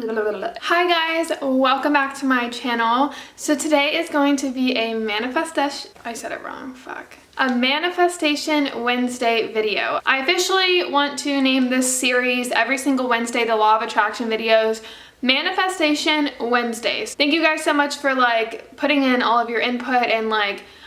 Hi guys, welcome back to my channel. So today is going to be a manifestation, I said it wrong, fuck. A Manifestation Wednesday video. I officially want to name this series every single Wednesday, the Law of Attraction videos, Manifestation Wednesdays. Thank you guys so much for putting in all of your input and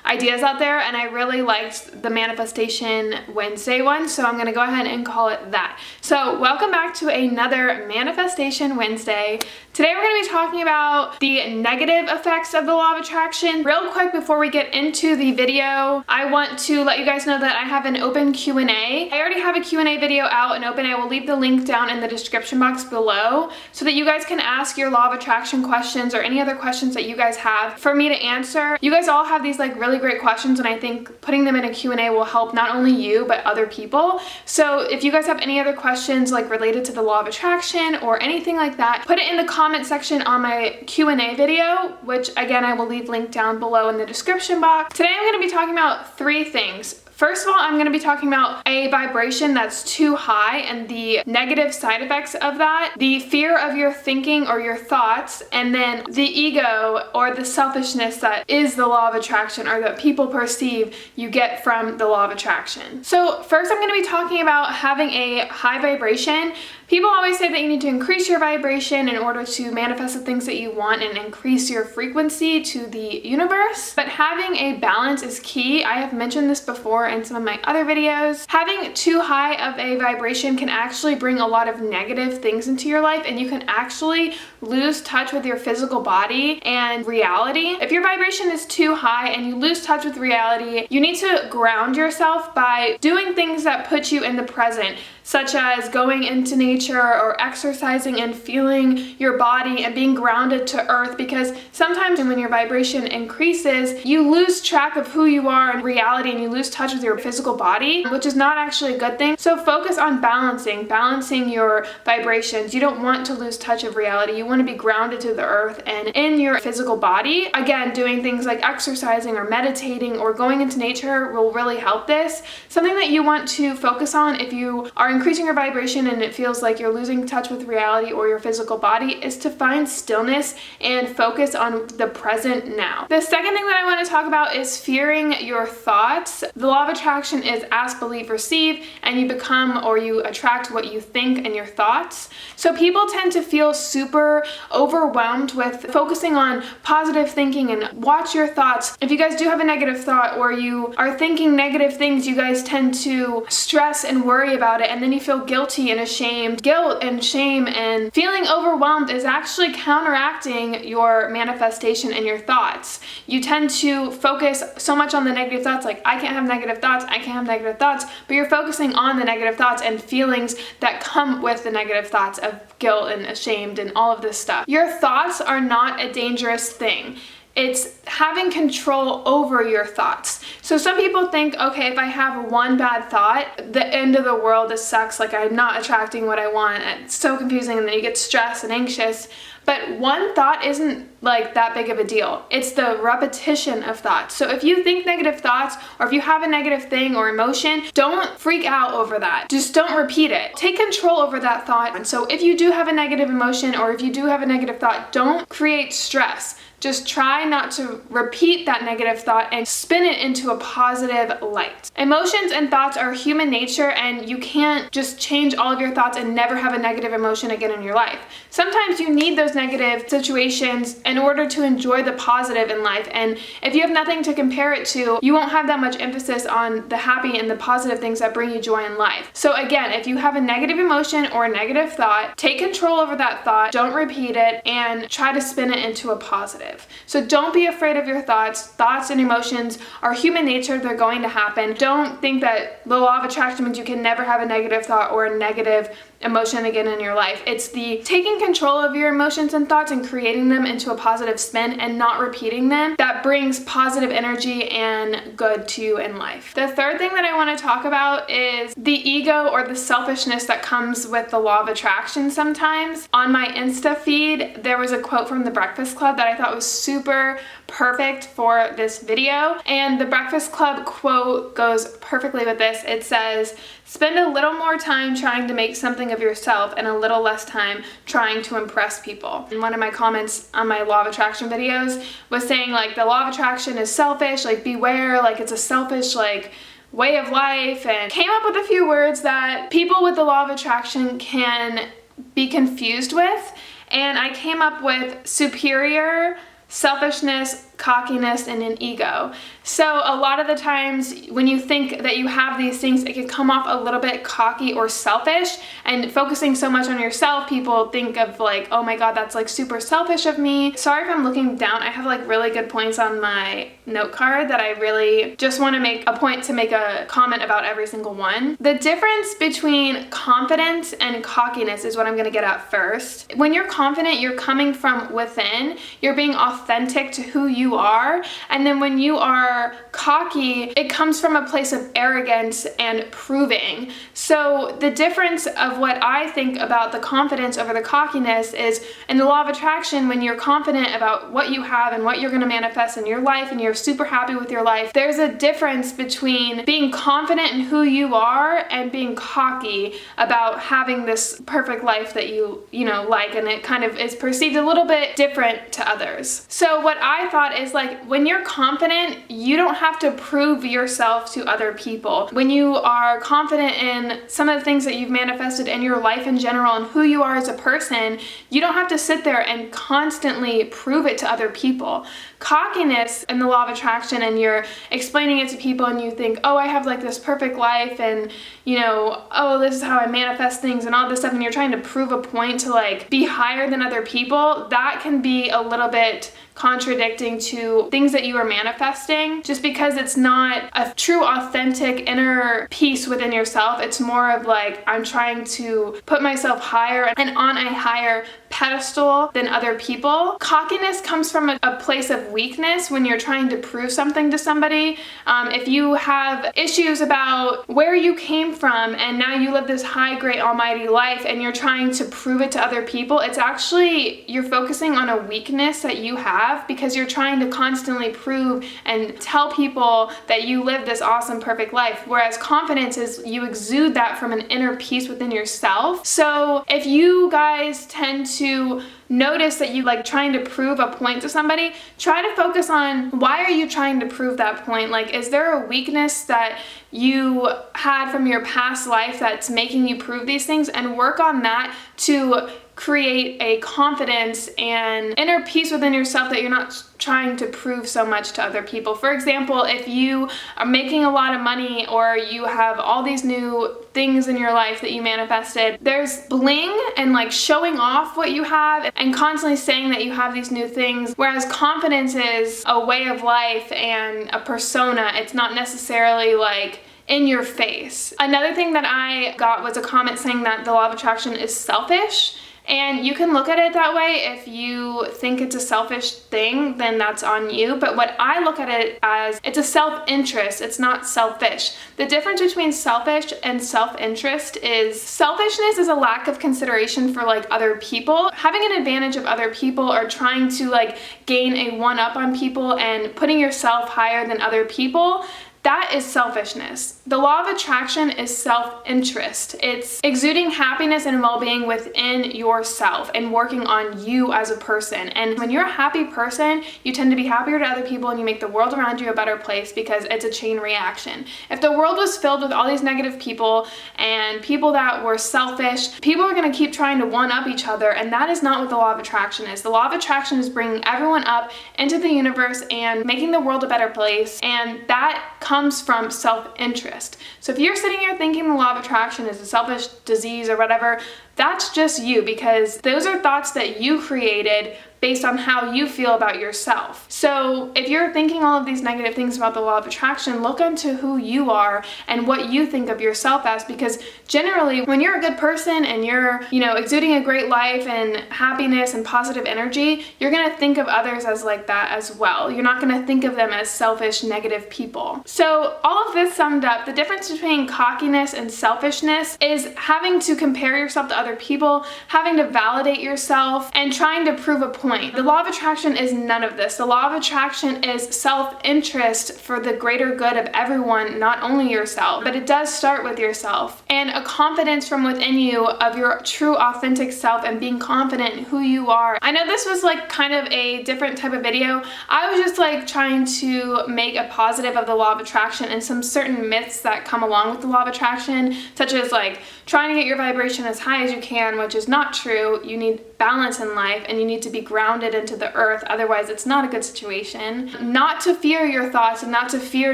ideas out there, and I really liked the Manifestation Wednesday one, so I'm gonna go ahead and call it that. So welcome back to another Manifestation Wednesday. Today we're gonna be talking about the negative effects of the Law of Attraction. Real quick before we get into the video, I want to let you guys know that I have an open Q&A. I already have a Q&A video out and open. I will leave the link down in the description box below so that you guys can ask your Law of Attraction questions or any other questions that you guys have for me to answer. You guys all have these really great questions, and I think putting them in a Q&A will help not only you but other people. So if you guys have any other questions related to the Law of Attraction or anything like that, put it in the comment section on my Q&A video, which again I will leave linked down below in the description box. Today I'm going to be talking about three things. First of all, I'm going to be talking about a vibration that's too high and the negative side effects of that, the fear of your thinking or your thoughts, and then the ego or the selfishness that is the Law of Attraction or that people perceive you get from the Law of Attraction. So first I'm going to be talking about having a high vibration. People always say that you need to increase your vibration in order to manifest the things that you want and increase your frequency to the universe. But having a balance is key. I have mentioned this before in some of my other videos. Having too high of a vibration can actually bring a lot of negative things into your life, and you can actually lose touch with your physical body and reality. If your vibration is too high and you lose touch with reality, you need to ground yourself by doing things that put you in the present, such as going into nature or exercising and feeling your body and being grounded to earth, because sometimes when your vibration increases, you lose track of who you are in reality and you lose touch with your physical body, which is not actually a good thing. So focus on balancing your vibrations. You don't want to lose touch of reality. You want to be grounded to the earth and in your physical body. Again, doing things like exercising or meditating or going into nature will really help this. Something that you want to focus on if you are increasing your vibration and it feels like you're losing touch with reality or your physical body is to find stillness and focus on the present now. The second thing that I want to talk about is fearing your thoughts. The Law of Attraction is ask, believe, receive, and you become or you attract what you think and your thoughts. So people tend to feel super overwhelmed with focusing on positive thinking and watch your thoughts. If you guys do have a negative thought or you are thinking negative things, you guys tend to stress and worry about it, and then you feel guilty and ashamed. Guilt and shame and feeling overwhelmed is actually counteracting your manifestation and your thoughts. You tend to focus so much on the negative thoughts, like I can't have negative thoughts, I can't have negative thoughts, but you're focusing on the negative thoughts and feelings that come with the negative thoughts of guilt and ashamed and all of this stuff. Your thoughts are not a dangerous thing. It's having control over your thoughts. So some people think, okay, if I have one bad thought, the end of the world, this sucks, I'm not attracting what I want. It's so confusing, and then you get stressed and anxious. But one thought isn't that big of a deal. It's the repetition of thoughts. So if you think negative thoughts or if you have a negative thing or emotion, don't freak out over that. Just don't repeat it. Take control over that thought. And so if you do have a negative emotion or if you do have a negative thought, don't create stress. Just try not to repeat that negative thought and spin it into a positive light. Emotions and thoughts are human nature, and you can't just change all of your thoughts and never have a negative emotion again in your life. Sometimes you need those negative situations in order to enjoy the positive in life, and if you have nothing to compare it to, you won't have that much emphasis on the happy and the positive things that bring you joy in life. So again, if you have a negative emotion or a negative thought, take control over that thought, don't repeat it, and try to spin it into a positive. So don't be afraid of your thoughts. Thoughts and emotions are human nature. They're going to happen. Don't think that the Law of Attraction means you can never have a negative thought or a negative emotion again in your life. It's the taking control of your emotions and thoughts and creating them into a positive spin and not repeating them that brings positive energy and good to you in life. The third thing that I want to talk about is the ego or the selfishness that comes with the Law of Attraction sometimes. On my Insta feed, there was a quote from The Breakfast Club that I thought was super perfect for this video, and the Breakfast Club quote goes perfectly with this. It says, "Spend a little more time trying to make something approving of yourself and a little less time trying to impress people. And one of my comments on my law of attraction videos was saying like the law of attraction is selfish, like beware, like it's a selfish like way of life, and came up with a few words that people with the law of attraction can be confused with. And I came up with superior, selfishness, cockiness, and an ego. So a lot of the times when you think that you have these things, it can come off a little bit cocky or selfish, and focusing so much on yourself, people think of like, oh my god, that's like super selfish of me. Sorry if I'm looking down. I have like really good points on my note card that I really just want to make a point to make a comment about every single one. The difference between confidence and cockiness is what I'm going to get at first. When you're confident, you're coming from within, you're being authentic to who you are, and then when you are cocky, it comes from a place of arrogance and proving. So the difference of what I think about the confidence over the cockiness is in the law of attraction, when you're confident about what you have and what you're going to manifest in your life and you're super happy with your life, there's a difference between being confident in who you are and being cocky about having this perfect life that you like, and it kind of is perceived a little bit different to others. So what I thought is like, when you're confident, you don't have to prove yourself to other people. When you are confident in some of the things that you've manifested in your life in general and who you are as a person, you don't have to sit there and constantly prove it to other people. Cockiness in the law of attraction, and you're explaining it to people and you think, oh, I have like this perfect life, and oh, this is how I manifest things and all this stuff, and you're trying to prove a point to like be higher than other people, that can be a little bit contradicting to things that you are manifesting, just because it's not a true authentic inner peace within yourself. It's more of like, I'm trying to put myself higher and on a higher pedestal than other people. Cockiness comes from a place of weakness when you're trying to prove something to somebody. If you have issues about where you came from and now you live this high, great, almighty life and you're trying to prove it to other people, it's actually, you're focusing on a weakness that you have, because you're trying to constantly prove and tell people that you live this awesome, perfect life. Whereas confidence is you exude that from an inner peace within yourself. So if you guys tend to notice that you like trying to prove a point to somebody, try to focus on, why are you trying to prove that point? Like, is there a weakness that you had from your past life that's making you prove these things, and work on that to create a confidence and inner peace within yourself that you're not trying to prove so much to other people. For example, if you are making a lot of money or you have all these new things in your life that you manifested, there's bling and like showing off what you have and constantly saying that you have these new things, whereas confidence is a way of life and a persona. It's not necessarily like in your face. Another thing that I got was a comment saying that the law of attraction is selfish. And you can look at it that way. If you think it's a selfish thing, then that's on you. But what I look at it as, it's a self-interest. It's not selfish. The difference between selfish and self-interest is selfishness is a lack of consideration for like other people. Having an advantage of other people, or trying to like gain a one-up on people and putting yourself higher than other people, that is selfishness. The law of attraction is self-interest. It's exuding happiness and well-being within yourself and working on you as a person. And when you're a happy person, you tend to be happier to other people and you make the world around you a better place, because it's a chain reaction. If the world was filled with all these negative people and people that were selfish, people are going to keep trying to one-up each other, and that is not what the law of attraction is. The law of attraction is bringing everyone up into the universe and making the world a better place, and that comes from self-interest. So if you're sitting here thinking the law of attraction is a selfish disease or whatever, that's just you, because those are thoughts that you created based on how you feel about yourself. So if you're thinking all of these negative things about the law of attraction, look into who you are and what you think of yourself as, because generally when you're a good person and you're, exuding a great life and happiness and positive energy, you're going to think of others as like that as well. You're not going to think of them as selfish, negative people. So all of this summed up, the difference between cockiness and selfishness is having to compare yourself to other people, having to validate yourself, and trying to prove a point. The law of attraction is none of this. The law of attraction is self-interest for the greater good of everyone, not only yourself, but it does start with yourself. And a confidence from within you of your true authentic self and being confident in who you are. I know this was like kind of a different type of video. I was just like trying to make a positive of the law of attraction and some certain myths that come along with the law of attraction, such as like trying to get your vibration as high as you can, which is not true. You need balance in life and you need to be grounded into the earth, otherwise it's not a good situation. Not to fear your thoughts and not to fear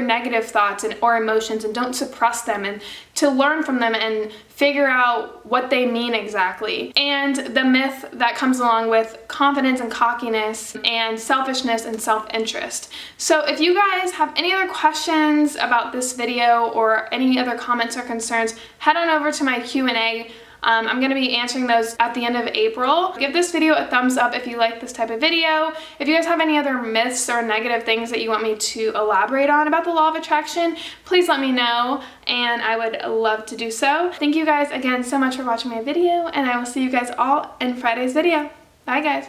negative thoughts or emotions, and don't suppress them, and to learn from them and figure out what they mean exactly. And the myth that comes along with confidence and cockiness and selfishness and self-interest. So if you guys have any other questions about this video or any other comments or concerns, head on over to my Q&A. I'm going to be answering those at the end of April. Give this video a thumbs up if you like this type of video. If you guys have any other myths or negative things that you want me to elaborate on about the law of attraction, please let me know and I would love to do so. Thank you guys again so much for watching my video, and I will see you guys all in Friday's video. Bye guys.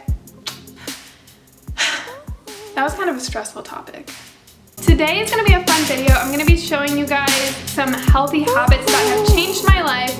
That was kind of a stressful topic. Today is going to be a fun video. I'm going to be showing you guys some healthy habits